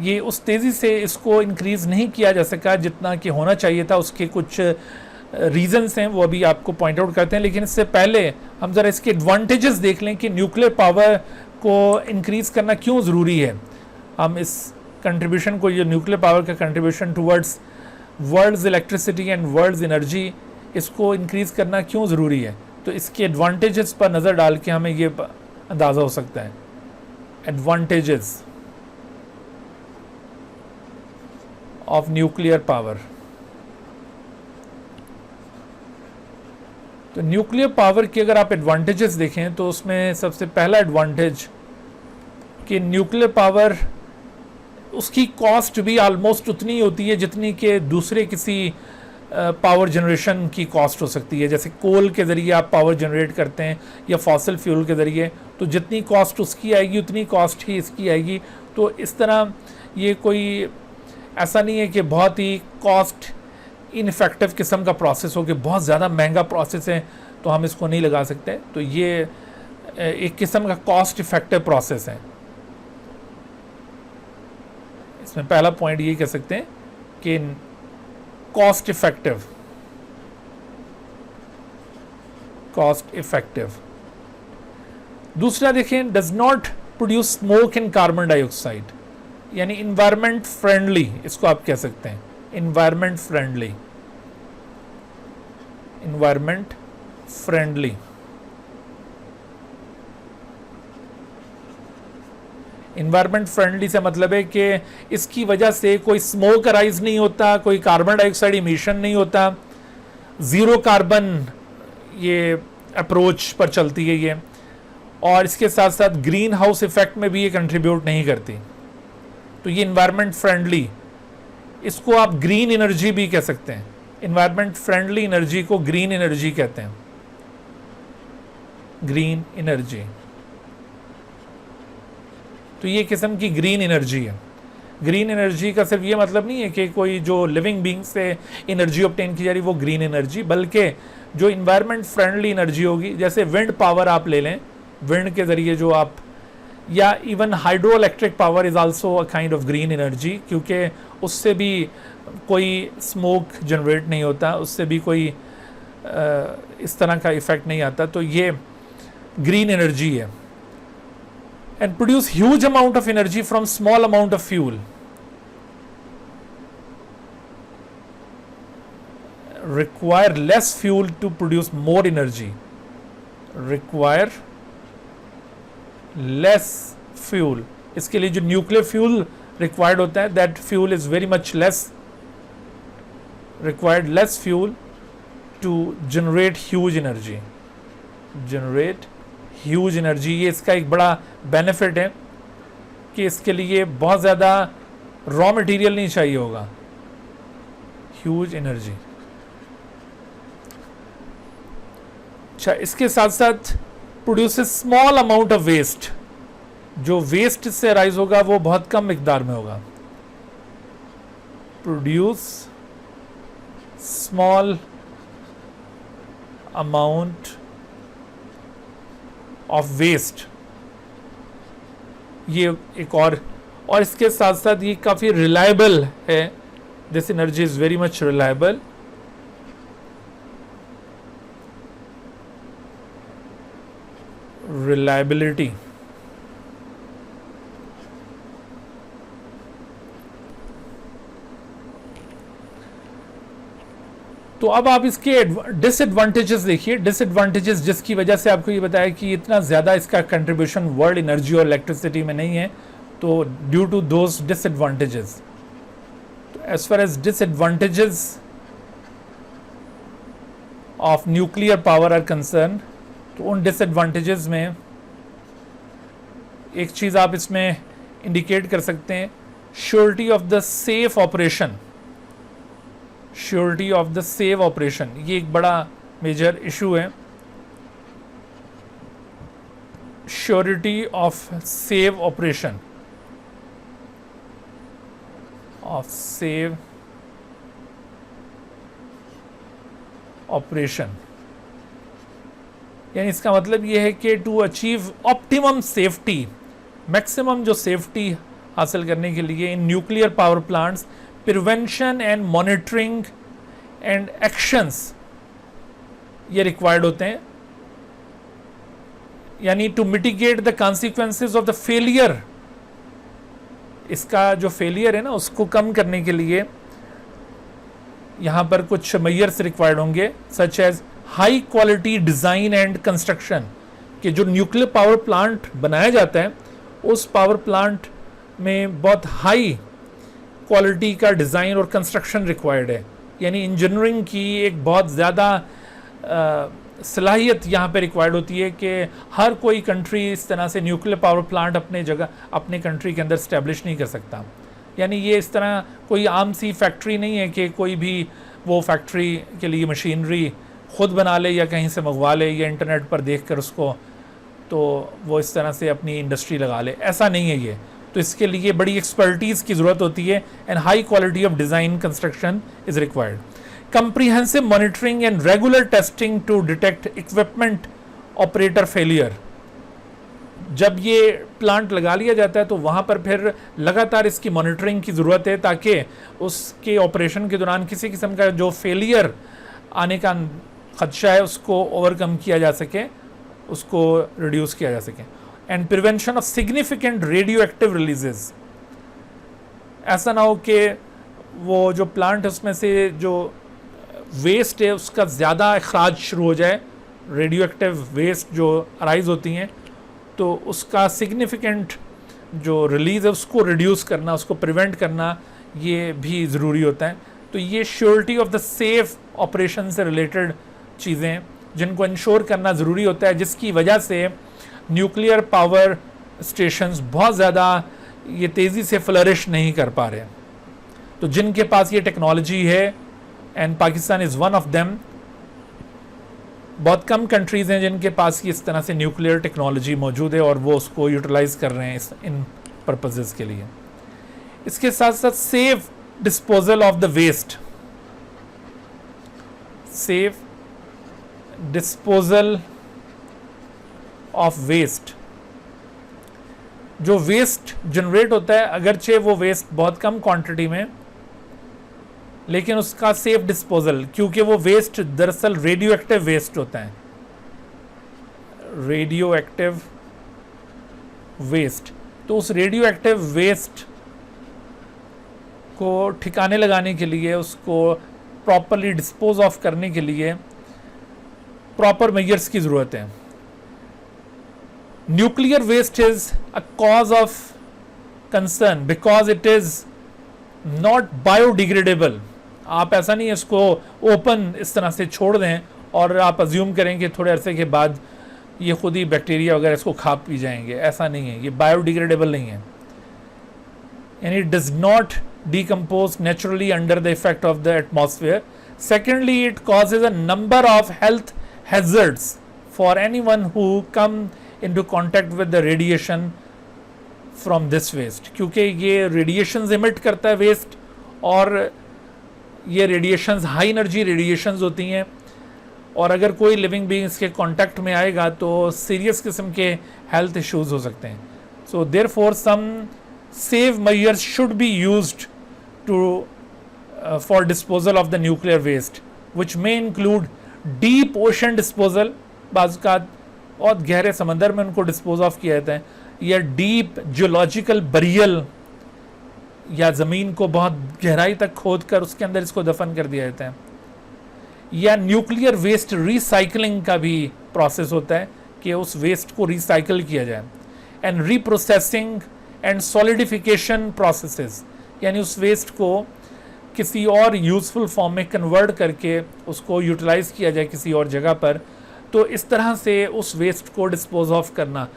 ये उस तेज़ी से इसको इंक्रीज़ नहीं किया जा सका जितना कि होना चाहिए था. उसके कुछ रीजंस हैं, वो अभी आपको पॉइंट आउट करते हैं, लेकिन इससे पहले हम ज़रा इसके एडवांटेजेस देख लें कि न्यूक्लियर पावर को इंक्रीज़ करना क्यों ज़रूरी है. हम इस कंट्रीब्यूशन को, ये न्यूक्लियर पावर का contribution towards world's electricity and world's energy, इसको इंक्रीज़ करना क्यों ज़रूरी है. तो इसके एडवांटेजेस पर नज़र डाल के हमें ये अंदाज़ा हो सकता है. Advantages of nuclear power. तो न्यूक्लियर पावर की अगर आप एडवांटेजेस देखें तो उसमें सबसे पहला एडवांटेज कि न्यूक्लियर पावर, उसकी कॉस्ट भी ऑलमोस्ट उतनी होती है जितनी कि दूसरे किसी पावर जनरेशन की कॉस्ट हो सकती है. जैसे कोल के ज़रिए आप पावर जनरेट करते हैं या फॉसिल फ्यूल के ज़रिए, तो जितनी कॉस्ट उसकी आएगी उतनी कॉस्ट ही इसकी आएगी. तो इस तरह ये कोई ऐसा नहीं है कि बहुत ही कॉस्ट इनफेक्टिव किस्म का प्रोसेस हो, कि बहुत ज़्यादा महंगा प्रोसेस है तो हम इसको नहीं लगा सकते. तो ये एक किस्म का कॉस्ट इफेक्टिव प्रोसेस है. इसमें पहला पॉइंट ये कह सकते हैं कि कॉस्ट इफेक्टिव. दूसरा देखें, does not produce smoke and carbon dioxide, यानी इन्वायरमेंट फ्रेंडली, इसको आप कह सकते हैं. Environment friendly. इन्वायरमेंट फ्रेंडली से मतलब है कि इसकी वजह से कोई स्मोक अराइज नहीं होता, कोई कार्बन डाइऑक्साइड इमिशन नहीं होता, ज़ीरो कार्बन ये अप्रोच पर चलती है ये, और इसके साथ साथ ग्रीन हाउस इफेक्ट में भी ये कंट्रीब्यूट नहीं करती. तो ये इन्वायरमेंट फ्रेंडली, इसको आप ग्रीन एनर्जी भी कह सकते हैं. इन्वायरमेंट फ्रेंडली एनर्जी को ग्रीन एनर्जी कहते हैं. ग्रीन एनर्जी, तो ये किस्म की ग्रीन एनर्जी है. ग्रीन एनर्जी का सिर्फ ये मतलब नहीं है कि कोई जो लिविंग बींग से एनर्जी ऑब्टेन की जा रही वो ग्रीन एनर्जी, बल्कि जो इन्वायरमेंट फ्रेंडली एनर्जी होगी, जैसे विंड पावर आप ले लें, विंड के ज़रिए जो आप, या even hydro electric power is also a kind of green energy, क्योंकि उससे भी कोई स्मोक जनरेट नहीं होता, उससे भी कोई इस तरह का इफेक्ट नहीं आता. तो ये ग्रीन एनर्जी है. And produce huge amount of energy from small amount of fuel. Require less fuel to produce more energy. Require less fuel, इसके लिए जो न्यूक्लियर फ्यूल रिक्वायर्ड होता है, that fuel is very much less, required less fuel to generate huge energy. Generate huge energy, ये इसका एक बड़ा benefit है कि इसके लिए बहुत ज़्यादा रॉ मटेरियल नहीं चाहिए होगा। Huge energy. अच्छा, इसके साथ साथ produces small amount of waste, जो वेस्ट से राइज होगा वो बहुत कम मिकदार में होगा। Produce small amount of waste, ये एक और इसके साथ साथ ये काफ़ी रिलायबल है। This energy is very much reliable. Reliability, तो अब आप इसके डिसएडवांटेजेस देखिए। डिसएडवांटेजेस जिसकी वजह से आपको ये बताया कि इतना ज़्यादा इसका कंट्रीब्यूशन वर्ल्ड एनर्जी और इलेक्ट्रिसिटी में नहीं है, तो ड्यू टू दोज डिसएडवांटेजेस। तो as far as disadvantages of nuclear power are concern, तो उन डिसएडवांटेजेस में एक चीज़ आप इसमें इंडिकेट कर सकते हैं, surety of the safe operation. Surety of the safe operation, ये एक बड़ा मेजर इशू है। Surety of safe operation, of safe operation, यानी इसका मतलब ये है कि to achieve optimum safety, maximum जो सेफ्टी हासिल करने के लिए इन nuclear power plants, prevention and monitoring and actions ये रिक्वायर्ड होते हैं। यानी to mitigate the consequences of the failure, इसका जो फेलियर है ना उसको कम करने के लिए यहां पर कुछ मेजर्स रिक्वायर्ड होंगे, such as high quality design and construction, कि जो न्यूक्लियर पावर प्लांट बनाया जाता है उस पावर प्लांट में बहुत हाई क्वालिटी का डिज़ाइन और कंस्ट्रक्शन रिक्वायर्ड है। यानी इंजीनियरिंग की एक बहुत ज़्यादा सलाहियत यहाँ पे रिक्वायर्ड होती है कि हर कोई कंट्री इस तरह से न्यूक्लियर पावर प्लांट अपने जगह अपने कंट्री के अंदर स्टैब्लिश नहीं कर सकता। यानी ये इस तरह कोई आम सी फैक्ट्री नहीं है कि कोई भी वो फैक्ट्री के लिए मशीनरी खुद बना ले या कहीं से मंगवा ले या इंटरनेट पर देख कर उसको तो वो इस तरह से अपनी इंडस्ट्री लगा ले, ऐसा नहीं है ये। तो इसके लिए बड़ी एक्सपर्टीज़ की ज़रूरत होती है and high quality of design construction is required. Comprehensive monitoring and regular testing to detect equipment operator failure. जब ये प्लांट लगा लिया जाता है तो वहाँ पर फिर लगातार इसकी मॉनिटरिंग की ज़रूरत है ताकि उसके ऑपरेशन के दौरान किसी किस्म का जो फेलियर आने का खदशा है उसको ओवरकम किया जा सके, उसको रिड्यूस किया जा सके। And prevention of significant radio active releases, ऐसा ना हो कि वो जो प्लांट है उसमें से जो वेस्ट है उसका ज़्यादा अखराज शुरू हो जाए, रेडियो एक्टिव वेस्ट जो अराइज होती हैं तो उसका सिग्निफिकेंट जो रिलीज़ है उसको रिड्यूस करना, उसको प्रिवेंट करना, ये भी ज़रूरी होता है। तो ये surety of the safe operation से रिलेटेड चीज़ें हैं जिनको इंश्योर करना ज़रूरी होता है, जिसकी वजह से न्यूक्लियर पावर स्टेशंस बहुत ज़्यादा ये तेज़ी से फ्लरिश नहीं कर पा रहे। तो जिनके पास ये टेक्नोलॉजी है and Pakistan is one of them, बहुत कम कंट्रीज़ हैं जिनके पास इस तरह से न्यूक्लियर टेक्नोलॉजी मौजूद है और वो उसको यूटिलाइज़ कर रहे हैं इन पर्पसेस के लिए। इसके साथ साथ safe disposal of the waste, safe disposal of waste. जो वेस्ट जनरेट होता है अगरचे वो वेस्ट बहुत कम क्वांटिटी में, लेकिन उसका सेफ डिस्पोजल, क्योंकि वो वेस्ट दरअसल रेडियो एक्टिव वेस्ट होता है, रेडियो एक्टिव वेस्ट। तो उस रेडियो एक्टिव वेस्ट को ठिकाने लगाने के लिए, उसको प्रॉपरली डिस्पोज ऑफ करने के लिए प्रॉपर मेजर्स की ज़रूरत है। Nuclear waste is a cause of concern because it is not biodegradable. आप ऐसा नहीं है इसको ओपन इस तरह से छोड़ दें और आप अज्यूम करें कि थोड़े अरसे के बाद ये खुद ही बैक्टीरिया वगैरह इसको खा पी जाएंगे, ऐसा नहीं है, ये बायोडिग्रेडेबल नहीं है, and it does not decompose naturally under the effect of the atmosphere. Secondly, it causes a number of health hazards for anyone who come into contact with the radiation from this waste, क्योंकि ये radiations emit करता है waste, और ये radiations high energy radiations होती हैं, और अगर कोई लिविंग बीइंग इसके कांटेक्ट में आएगा तो सीरियस किस्म के हेल्थ इश्यूज हो सकते हैं. So therefore some save measures should be used to for disposal of the nuclear waste, which may include deep ocean disposal, बाज़ बहुत गहरे समंदर में उनको डिस्पोज ऑफ किया जाता है, या डीप जियोलॉजिकल बरियल, या ज़मीन को बहुत गहराई तक खोद कर उसके अंदर इसको दफन कर दिया जाता है, या न्यूक्लियर वेस्ट रिसाइकलिंग का भी प्रोसेस होता है कि उस वेस्ट को रिसाइकल किया जाए, and reprocessing and solidification processes, यानी उस वेस्ट को किसी और यूज़फुल फॉर्म में कन्वर्ट करके उसको यूटिलाइज़ किया जाए किसी और जगह पर. तो इस तरह से उस वेस्ट को डिस्पोज ऑफ करना,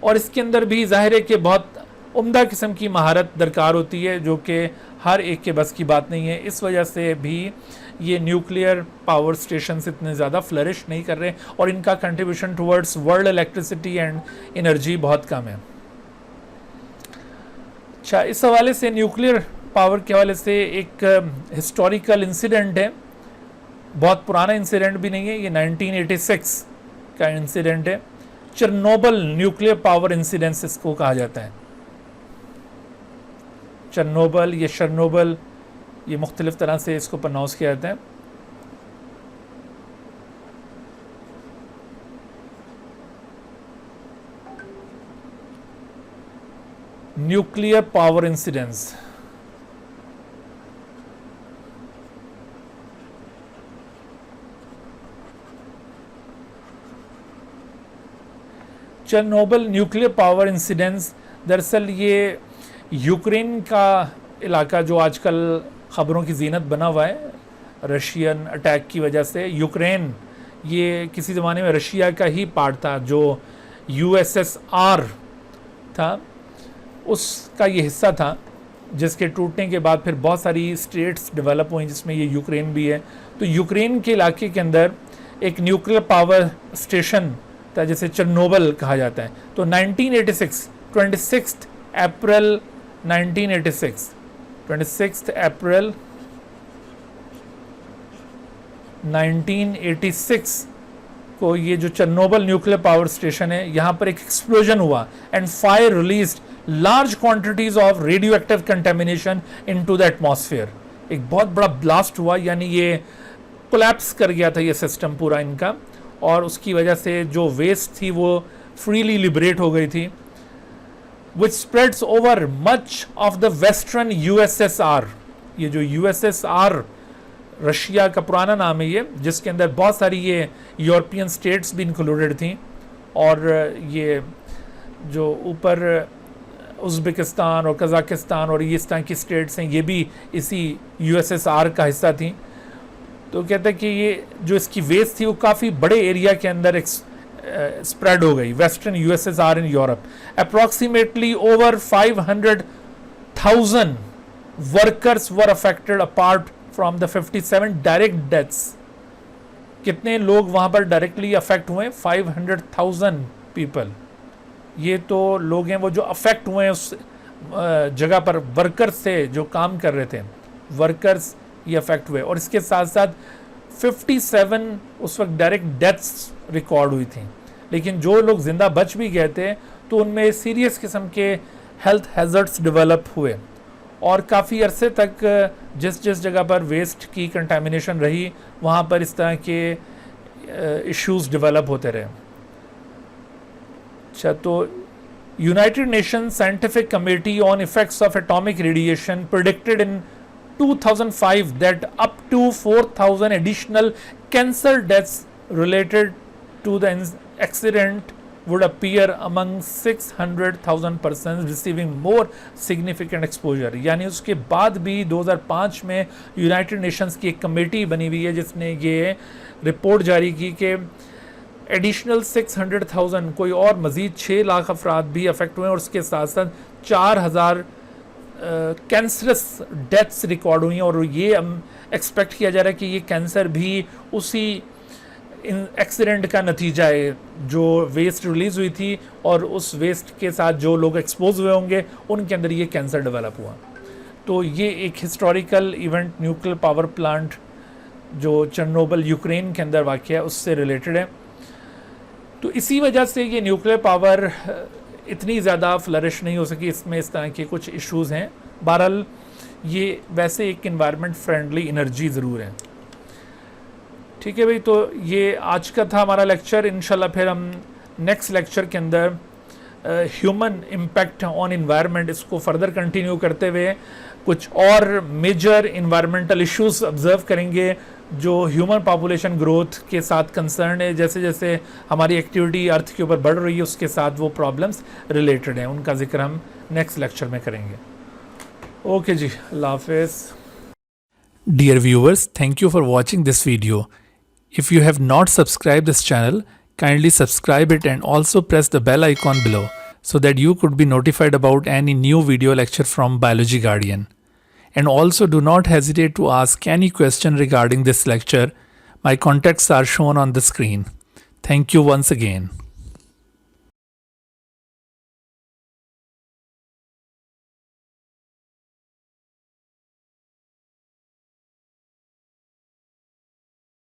और इसके अंदर भी ज़ाहिर है कि बहुत उम्दा किस्म की महारत दरकार होती है, जो कि हर एक के बस की बात नहीं है. इस वजह से भी ये न्यूक्लियर पावर स्टेशंस इतने ज़्यादा फ्लरिश नहीं कर रहे, और इनका contribution towards world electricity and energy बहुत कम है. अच्छा, इस हवाले से न्यूक्लियर पावर के हवाले से एक हिस्टोरिकल इंसिडेंट है, बहुत पुराना इंसिडेंट भी नहीं है, ये 1986 का इंसिडेंट है. चेरनोबिल न्यूक्लियर पावर इंसिडेंस इसको कहा जाता है. चेरनोबिल या शर्नोबिल, ये मुख्तलिफ तरह से इसको प्रोनाउंस किया जाता है. Nuclear power incidence, Chernobyl nuclear power incidence, दरअसल ये यूक्रेन का इलाका जो आजकल ख़बरों की जीनत बना हुआ है रशियन अटैक की वजह से. यूक्रेन ये किसी ज़माने में रशिया का ही पार्ट था, जो USSR था, उसका ये हिस्सा था, जिसके टूटने के बाद फिर बहुत सारी स्टेट्स डेवलप हुई जिसमें ये यूक्रेन भी है. तो यूक्रेन के इलाके के अंदर एक न्यूक्लियर पावर स्टेशन था जिसे चेरनोबिल कहा जाता है. तो 1986 26 अप्रैल 1986 26 अप्रैल 1986 को ये जो चेरनोबिल न्यूक्लियर पावर स्टेशन है, यहाँ पर एक एक्सप्लोजन हुआ, and fire released large quantities of radio active contamination into the atmosphere. एक बहुत बड़ा ब्लास्ट हुआ, यानी ये कोलैप्स कर गया था ये सिस्टम पूरा इनका, और उसकी वजह से जो वेस्ट थी वो फ्रीली लिबरेट हो गई थी, which spreads over much of the western USSR. ये जो USSR रशिया का पुराना नाम है ये, जिसके अंदर बहुत सारी ये यूरोपियन स्टेट्स भी इंक्लूडेड थी, और ये जो ऊपर उज़्बेकिस्तान और कज़ाकिस्तान और ये इस तरह की स्टेट्स हैं, ये भी इसी USSR का हिस्सा थी. तो कहते हैं कि ये जो इसकी वेस्ट थी वो काफ़ी बड़े एरिया के अंदर spread हो गई, western USSR in Europe. Approximately over 500,000 workers were affected apart from the 57 direct deaths. कितने लोग वहाँ पर डायरेक्टली अफेक्ट हुए? 500,000 पीपल. ये तो लोग हैं वो जो अफेक्ट हुए हैं उस जगह पर, वर्कर्स थे जो काम कर रहे थे, वर्कर्स ये अफेक्ट हुए, और इसके साथ साथ 57 उस वक्त डायरेक्ट डेथ्स रिकॉर्ड हुई थी. लेकिन जो लोग ज़िंदा बच भी गए थे तो उनमें सीरियस किस्म के हेल्थ हैज़र्ड्स डेवलप हुए, और काफ़ी अरसे तक जिस जिस जगह पर वेस्ट की कंटामिनेशन रही वहाँ पर इस तरह के इश्यूज़ डेवलप होते रहे. अच्छा, तो United nation scientific committee on effects of atomic radiation predicted in 2005 that up to 4,000 additional cancer deaths related to the accident would appear among 600,000 persons receiving more significant exposure. यानी उसके बाद भी 2005 में United Nations की एक committee बनी हुई है जिसने ये रिपोर्ट जारी की कि एडिशनल 600,000 कोई और मज़ीद 6 लाख अफराद भी अफेक्ट हुए और उसके साथ साथ 4,000 कैंसरस डेथ्स रिकॉर्ड हुई हैं। और ये एक्सपेक्ट किया जा रहा है कि ये कैंसर भी उसी एक्सीडेंट का नतीजा है, जो वेस्ट रिलीज़ हुई थी और उस वेस्ट के साथ जो लोग एक्सपोज हुए होंगे उनके अंदर ये कैंसर डेवलप हुआ। तो ये एक historical event nuclear power plant जो चेरनोबिल यूक्रेन के अंदर वाक़ है उससे रिलेटेड है। तो इसी वजह से ये न्यूक्लियर पावर इतनी ज़्यादा फ्लरिश नहीं हो सकी, इसमें इस तरह के कुछ इश्यूज़ हैं। बहरहाल ये वैसे एक इन्वायरमेंट फ्रेंडली एनर्जी ज़रूर है। ठीक है भाई, तो ये आज का था हमारा लेक्चर। इंशाल्लाह फिर हम नेक्स्ट लेक्चर के अंदर ह्यूमन इम्पैक्ट ऑन इन्वायरमेंट इसको फर्दर कंटिन्यू करते हुए कुछ और मेजर इन्वायरमेंटल इश्यूज ऑब्जर्व करेंगे जो ह्यूमन पॉपुलेशन ग्रोथ के साथ कंसर्न है। जैसे जैसे हमारी एक्टिविटी अर्थ के ऊपर बढ़ रही है उसके साथ वो प्रॉब्लम्स रिलेटेड हैं, उनका जिक्र हम नेक्स्ट लेक्चर में करेंगे। ओके जी, अल्लाह हाफिज़। Dear viewers, thank you for watching this video. If you have not subscribed this channel, kindly subscribe it and also press the bell icon below so that you could be notified about any new video lecture from Biology Guardian. And also do not hesitate to ask any question regarding this lecture. My contacts are shown on the screen. Thank you once again.